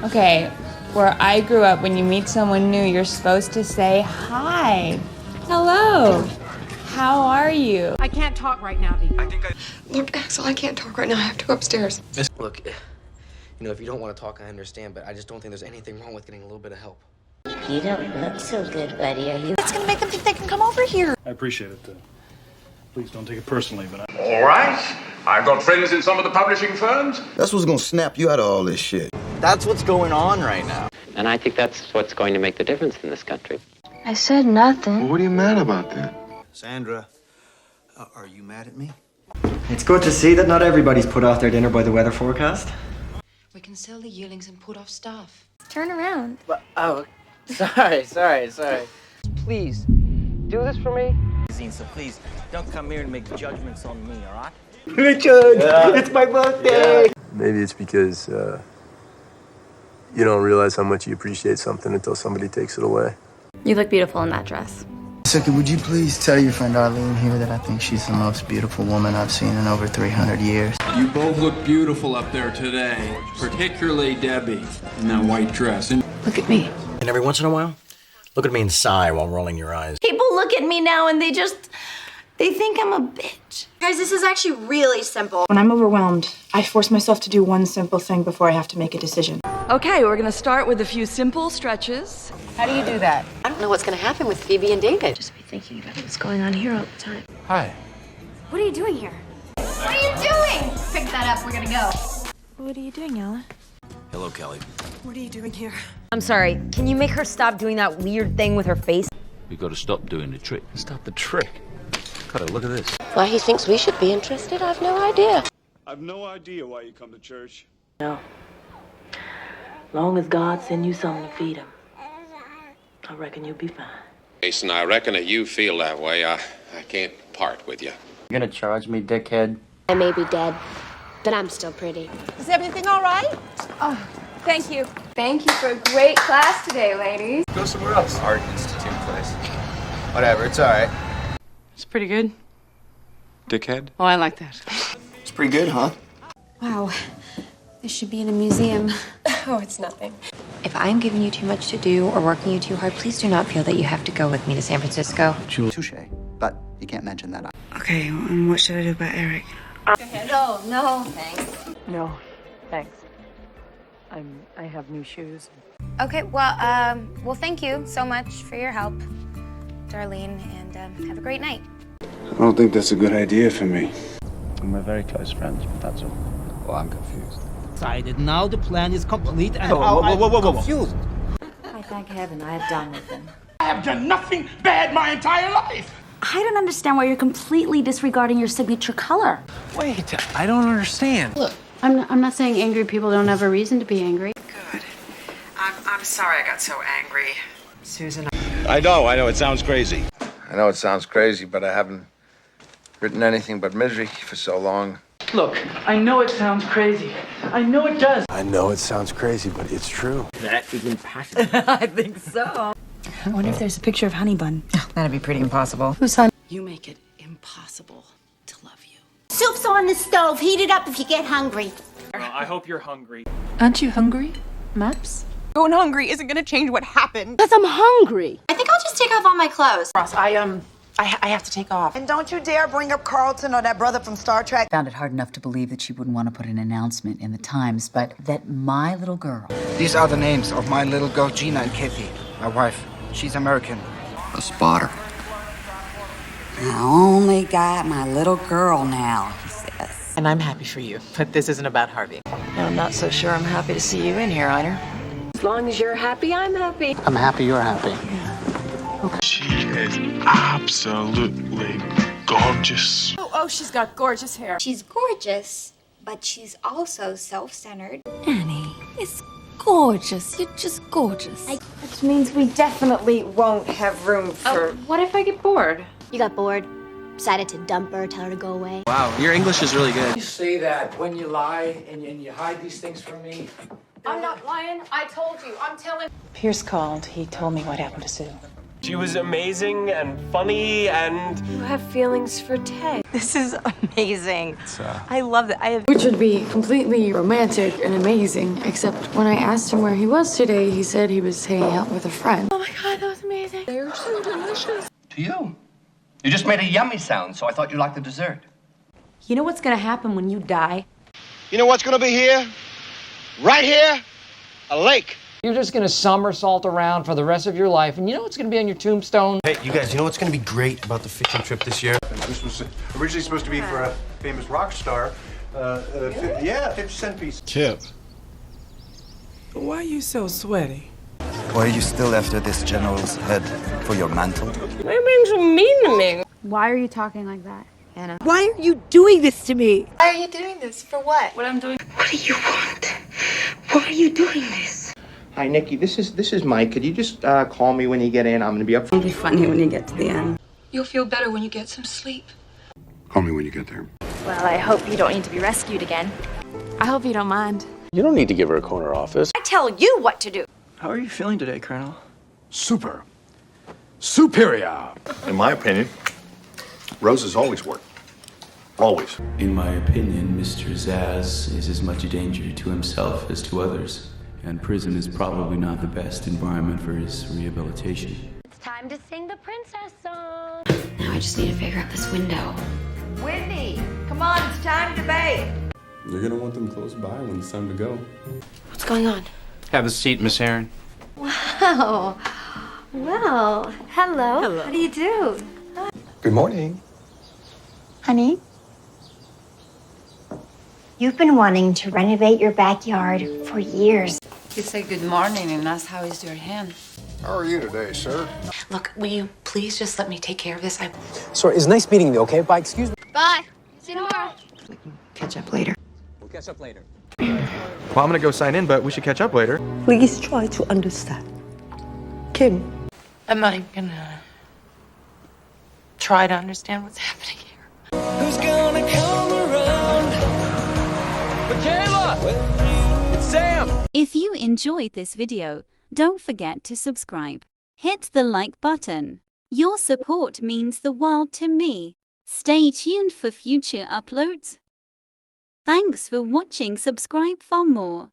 Okay, where I grew up, when you meet someone new, you're supposed to say, hi, hello, how are you? I can't talk right now, Vicky. Look, Axel, I can't talk right now. I have to go upstairs. Look, if you don't want to talk, I understand, but I just don't think there's anything wrong with getting a little bit of help. You don't look so good, buddy, are you? It's gonna make them think they can come over here. I appreciate it. Please don't take it personally, but All right. I've got friends in some of the publishing firms. That's what's gonna snap you out of all this shit. That's what's going on right now. And I think that's what's going to make the difference in this country. I said nothing. Well, what are you mad about then? Sandra, are you mad at me? It's good to see that not everybody's put off their dinner by the weather forecast. We can sell the yearlings and put off staff. Turn around. Oh, sorry. Please, do this for me. So please, don't come here and make judgments on me, all right? Richard, it's my birthday! Maybe it's because you don't realize how much you appreciate something until somebody takes it away. You look beautiful in that dress. Suki, would you please tell your friend Arlene here that I think she's the most beautiful woman I've seen in over 300 years? You both look beautiful up there today, particularly Debbie in that white dress. And Look at me. And every once in a while, look at me and sigh while rolling your eyes. People look at me now and they think I'm a bitch. Guys, this is actually really simple. When I'm overwhelmed, I force myself to do one simple thing before I have to make a decision. Okay, we're gonna start with a few simple stretches. How do you do that? I don't know what's going to happen with Phoebe and David. Just be thinking about what's going on here all the time. hi. What are you doing here? What are you doing? Pick that up, we're gonna go. What are you doing, Ella? Hello, Kelly. What are you doing here? I'm sorry, can you make her stop doing that weird thing with her face? We got to stop doing the trick. Stop the trick. Cutter, look at this. Why he thinks we should be interested, I've no idea. I've no idea why you come to church. No. Long as God send you something to feed him, I reckon you'll be fine. Jason, I reckon that you feel that way. I can't part with you. You're gonna charge me, dickhead? I may be dead, but I'm still pretty. Is everything all right? Oh, thank you. Thank you for a great class today, ladies. Go somewhere else. Art Institute place. Whatever, it's all right. It's pretty good. Dickhead? Oh, I like that. It's pretty good, huh? Wow, this should be in a museum. Oh, it's nothing. If I'm giving you too much to do or working you too hard, please do not feel that you have to go with me to San Francisco. Touche, but you can't mention that. Okay, and what should I do about Eric? No, thanks. No, thanks. I have new shoes. Okay, well, thank you so much for your help, Darlene, and have a great night. I don't think that's a good idea for me. We're very close friends, but that's all. Well, I'm confused. Decided. Now the plan is complete and whoa. confused. I thank heaven I have done with him. I have done nothing bad my entire life. I don't understand why you're completely disregarding your signature color. Wait, I don't understand. Look, I'm not saying angry people don't have a reason to be angry. Good. I'm sorry I got so angry. Susan. I know. It sounds crazy. I know it sounds crazy, but I haven't written anything but misery for so long. Look, I know it sounds crazy. I know it does. I know it sounds crazy, but it's true. That is impossible. I think so. I wonder if there's a picture of Honey Bun. That'd be pretty impossible. Who's Honey? You make it impossible to love you. Soup's on the stove. Heat it up if you get hungry. Well, I hope you're hungry. Aren't you hungry, Maps? Going hungry isn't gonna change what happened. Because I'm hungry. I think I'll just take off all my clothes. Ross, I have to take off. And don't you dare bring up Carlton or that brother from Star Trek. Found it hard enough to believe that she wouldn't want to put an announcement in the Times, but that my little girl. These are the names of my little girl Gina and Kathy, my wife. She's American. A spotter. I only got my little girl now, he says. And I'm happy for you, but this isn't about Harvey. I'm not so sure I'm happy to see you in here, Einer. As long as you're happy, I'm happy. I'm happy you're happy. She is absolutely gorgeous. Oh, she's got gorgeous hair. She's gorgeous, but she's also self-centered. Annie, it's gorgeous. You're just gorgeous. Which means we definitely won't have room for... What if I get bored? You got bored, decided to dump her, tell her to go away. Wow, your English is really good. You say that when you lie and you hide these things from me. I'm not lying. I told you. I'm telling... Pierce called. He told me what happened to Sue. She was amazing and funny and... You have feelings for Ted. This is amazing. I love it. Which would be completely romantic and amazing, except when I asked him where he was today, he said he was hanging out with a friend. Oh my God, that was amazing. They're so delicious. To you. You just made a yummy sound, so I thought you'd like the dessert. You know what's gonna happen when you die? You know what's gonna be here? Right here? A lake. You're just gonna somersault around for the rest of your life, and you know what's gonna be on your tombstone? Hey, you guys, you know what's going to be great about the fishing trip this year? This was originally supposed to be for a famous rock star. 50 cent piece. Kip. Why are you so sweaty? Why are you still after this general's head for your mantle? Why are you being so mean to me? Why are you talking like that, Anna? Why are you doing this to me? Why are you doing this? For what? What I'm doing? What do you want? Why are you doing this? Hi, Nikki. This is Mike. Could you just call me when you get in? I'm gonna be up. It'll be funny when you get to the end. You'll feel better when you get some sleep. Call me when you get there. Well, I hope you don't need to be rescued again. I hope you don't mind. You don't need to give her a corner office. I tell you what to do. How are you feeling today, Colonel? Super. Superior. In my opinion, roses always work. Always. In my opinion, Mr. Zaz is as much a danger to himself as to others, and prison is probably not the best environment for his rehabilitation. It's time to sing the princess song. Now I just need to figure out this window. Whitney, come on, it's time to bake. You're gonna want them close by when it's time to go. What's going on? Have a seat, Miss Heron. Wow. Well, hello. How do you do? Good morning. Honey? You've been wanting to renovate your backyard for years. You say good morning and ask how is your hand. How are you today, sir? Look, will you please just let me take care of this? Sorry, it's nice meeting you, okay? Bye, excuse me. Bye. See you tomorrow. Catch up later. We'll catch up later. Well, I'm gonna go sign in, but we should catch up later. Please try to understand. Kim. I'm not even gonna try to understand what's happening here. Who's gonna come around? Michaela! It's Sam! If you enjoyed this video, don't forget to subscribe. Hit the like button. Your support means the world to me. Stay tuned for future uploads. Thanks for watching. Subscribe for more.